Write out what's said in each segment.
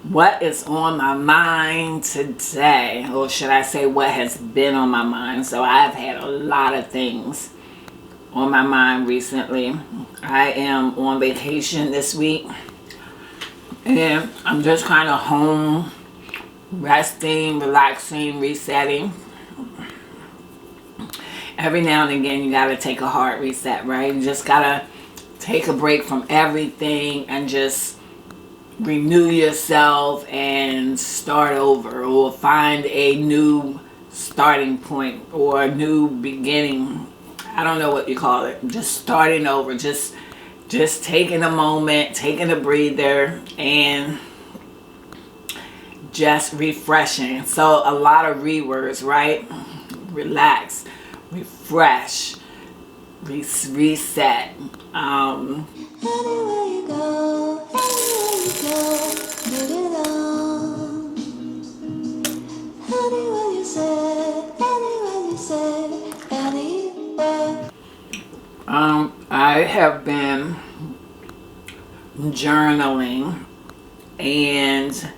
What is on my mind today? Or should I say what has been on my mind? So I've had a lot of things on my mind recently. I am on vacation this week. And I'm just kind of home, resting, relaxing, resetting. Every now and again, you got to take a hard reset, right? You just got to take a break from everything and just renew yourself and start over, or find a new starting point or a new beginning. I don't know what you call it. Just starting over. Just taking a moment, taking a breather, and just refreshing. So a lot of rewords, right? Relax, refresh, reset. Anywhere you go, get it on. Anywhere you say, anywhere. I have been journaling, and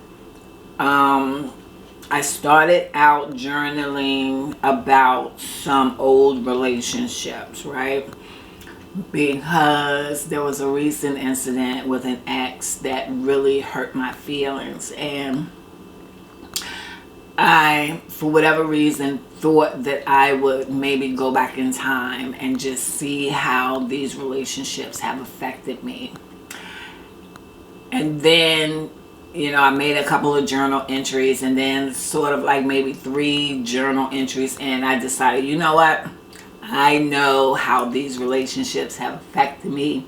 I started out journaling about some old relationships, right? Because there was a recent incident with an ex that really hurt my feelings, and I, for whatever reason, thought that I would maybe go back in time and just see how these relationships have affected me. And then, I made a couple of journal entries, and then sort of like maybe 3 journal entries, and I decided, you know what? I know how these relationships have affected me.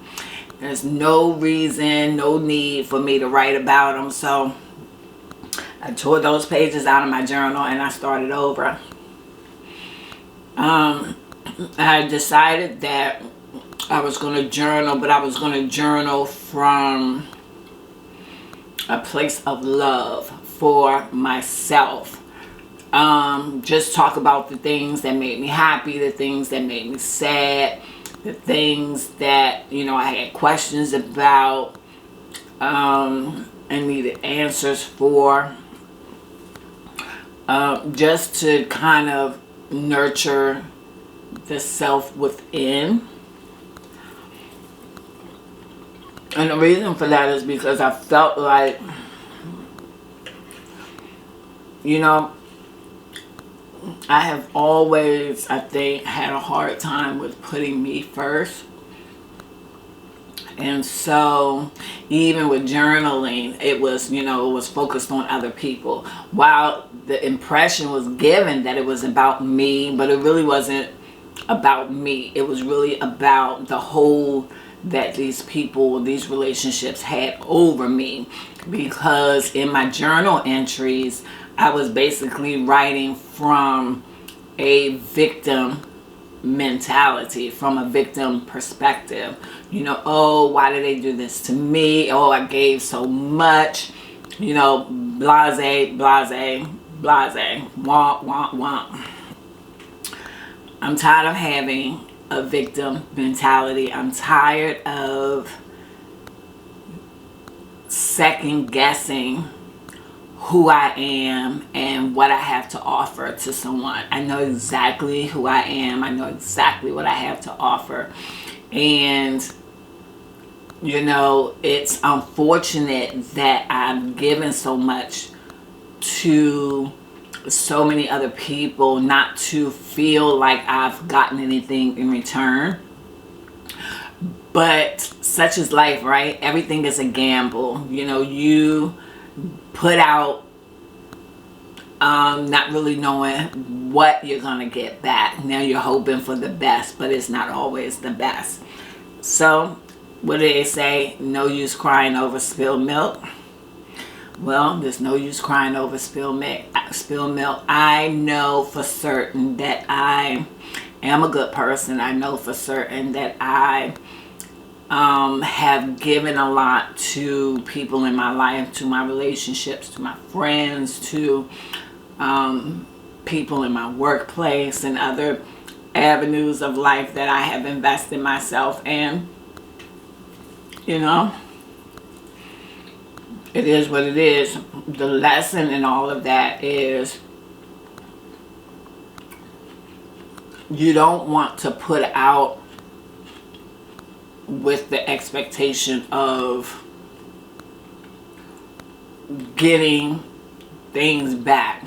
There's no reason, no need for me to write about them. So I tore those pages out of my journal and I started over. I decided that I was going to journal, but I was going to journal from a place of love for myself. Just talk about the things that made me happy, the things that made me sad, the things that, I had questions about, and needed answers for. Just to kind of nurture the self within. And the reason for that is because I felt like, I have always, I think, had a hard time with putting me first. And so even with journaling, it was, it was focused on other people. While the impression was given that it was about me, but it really wasn't about me. It was really about the hold that these people, these relationships had over me. Because in my journal entries, I was basically writing from a victim mentality, from a victim perspective. Oh, why did they do this to me? Oh, I gave so much. Blase, blase, blase. Womp, womp, womp. I'm tired of having a victim mentality. I'm tired of second guessing who I am and what I have to offer to someone. I know exactly who I am. I know exactly what I have to offer. And, it's unfortunate that I've given so much to so many other people not to feel like I've gotten anything in return. But such is life, right? Everything is a gamble. You put out not really knowing what you're going to get back. Now you're hoping for the best, but it's not always the best. So, what do they say? No use crying over spilled milk. Well, there's no use crying over spilled milk. I know for certain that I am a good person. I know for certain that I have given a lot to people in my life, to my relationships, to my friends, to people in my workplace and other avenues of life that I have invested myself in. it is what it is. The lesson in all of that is you don't want to put out with the expectation of getting things back.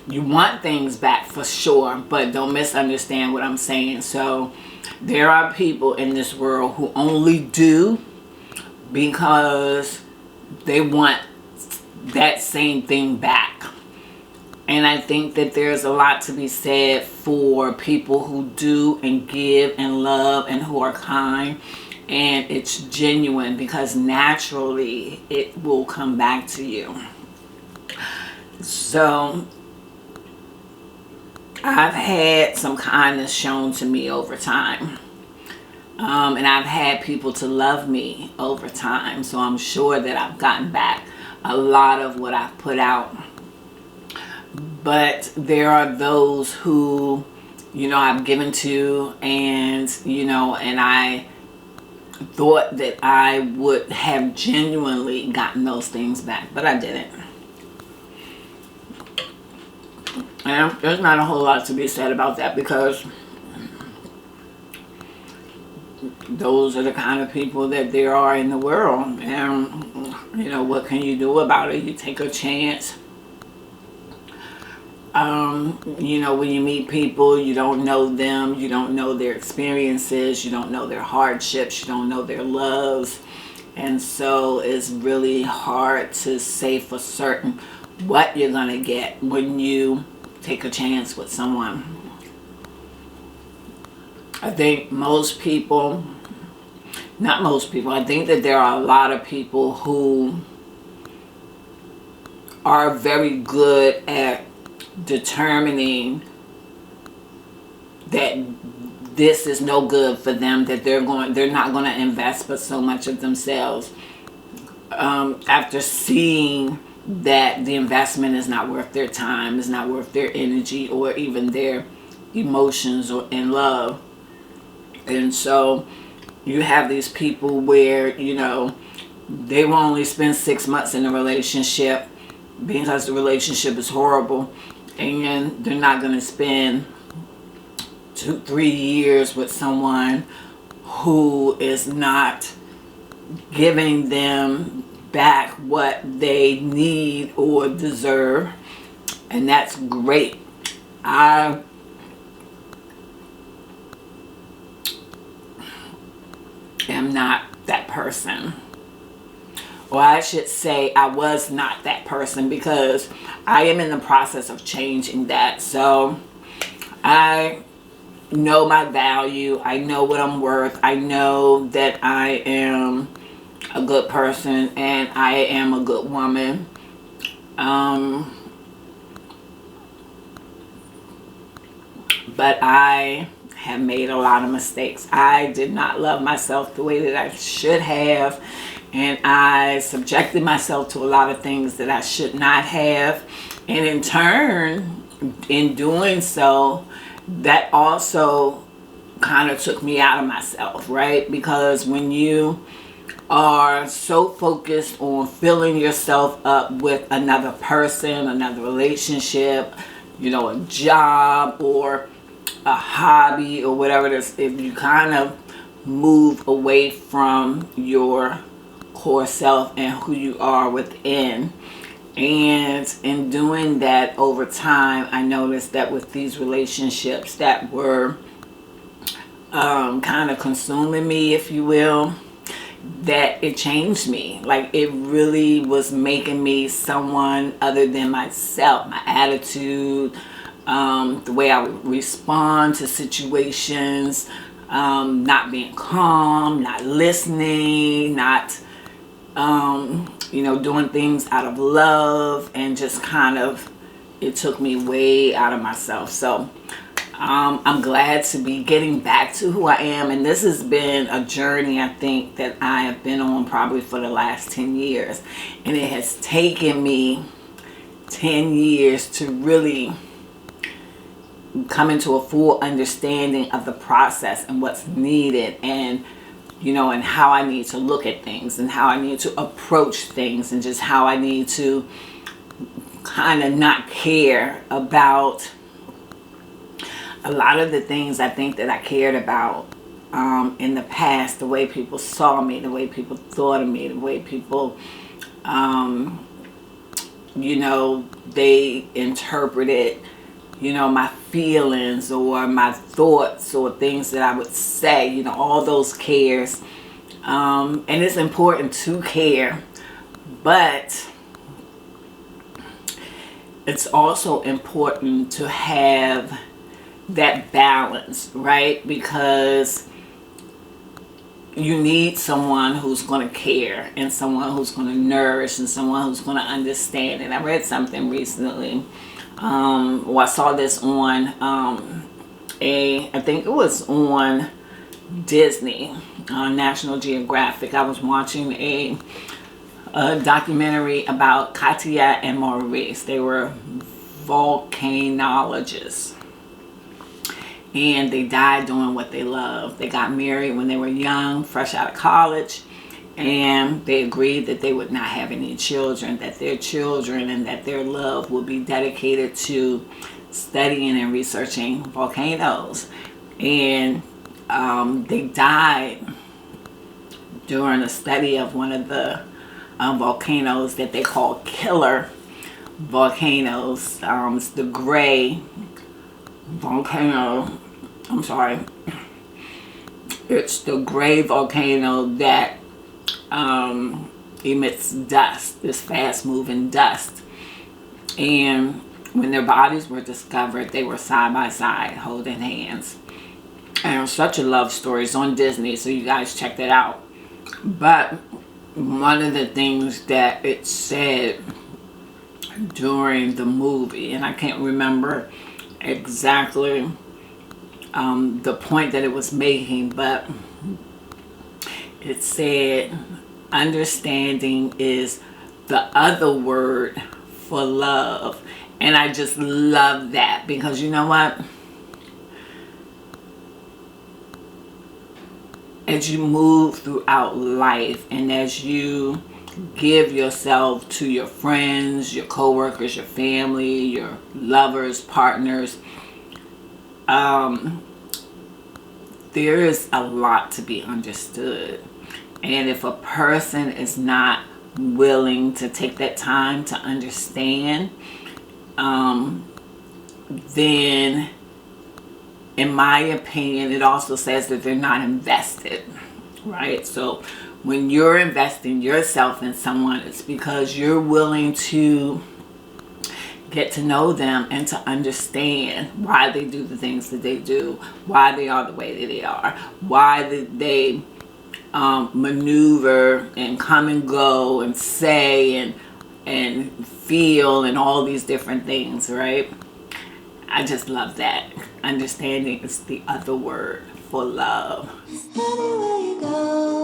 You want things back for sure, but don't misunderstand what I'm saying. So there are people in this world who only do because they want that same thing back. And I think that there's a lot to be said for people who do and give and love and who are kind, and it's genuine, because naturally it will come back to you. So I've had some kindness shown to me over time. And I've had people to love me over time. So I'm sure that I've gotten back a lot of what I've put out. But there are those who, I've given to, and, and I thought that I would have genuinely gotten those things back, but I didn't. And there's not a whole lot to be said about that, because those are the kind of people that there are in the world. And, what can you do about it? You take a chance. When you meet people, you don't know them, you don't know their experiences, you don't know their hardships, you don't know their loves. And so it's really hard to say for certain what you're going to get when you take a chance with someone. I think I think that there are a lot of people who are very good at determining that this is no good for them, that they're not going to invest but so much of themselves after seeing that the investment is not worth their time, is not worth their energy, or even their emotions or in love. And so you have these people where they will only spend 6 months in a relationship because the relationship is horrible, and they're not going to spend 2-3 years with someone who is not giving them back what they need or deserve. And that's great. I am not that person. Or I should say I was not that person, because I am in the process of changing that. So I know my value. I know what I'm worth. I know that I am a good person and I am a good woman. But I have made a lot of mistakes. I did not love myself the way that I should have. And I subjected myself to a lot of things that I should not have. And in turn, in doing so, that also kind of took me out of myself, right? Because when you are so focused on filling yourself up with another person, another relationship, a job or a hobby or whatever it is, if you kind of move away from your core self and who you are within. And in doing that over time, I noticed that with these relationships that were kind of consuming me, if you will, that it changed me. Like, it really was making me someone other than myself. My attitude, the way I would respond to situations, not being calm, not listening, not doing things out of love, and just kind of, it took me way out of myself. So I'm glad to be getting back to who I am, and this has been a journey, I think, that I have been on probably for the last 10 years, and it has taken me 10 years to really come into a full understanding of the process and what's needed, and and how I need to look at things and how I need to approach things and just how I need to kind of not care about a lot of the things I think that I cared about in the past, the way people saw me, the way people thought of me, the way people, they interpreted, my feelings or my thoughts or things that I would say, all those cares. And it's important to care, but it's also important to have that balance, right? Because you need someone who's going to care and someone who's going to nourish and someone who's going to understand. And I read something recently. I saw this on I think it was on Disney, National Geographic. I was watching a documentary about Katia and Maurice. They were volcanologists. And they died doing what they loved. They got married when they were young, fresh out of college. And they agreed that they would not have any children, that their children and that their love would be dedicated to studying and researching volcanoes. And they died during a study of one of the volcanoes that they call killer volcanoes. It's the gray volcano. I'm sorry. It's the gray volcano that emits dust, this fast moving dust. And when their bodies were discovered, they were side by side holding hands. And it was such a love story. It's on Disney, so you guys check that out. But one of the things that it said during the movie, and I can't remember exactly the point that it was making, but it said understanding is the other word for love. And I just love that, because you know what? As you move throughout life and as you give yourself to your friends, your coworkers, your family, your lovers, partners, there is a lot to be understood. And if a person is not willing to take that time to understand, then in my opinion, it also says that they're not invested, right? So when you're investing yourself in someone, it's because you're willing to get to know them and to understand why they do the things that they do, why they are the way that they are, why they maneuver and come and go and say and feel and all these different things, right? I just love that. Understanding is the other word for love. Anywhere you go.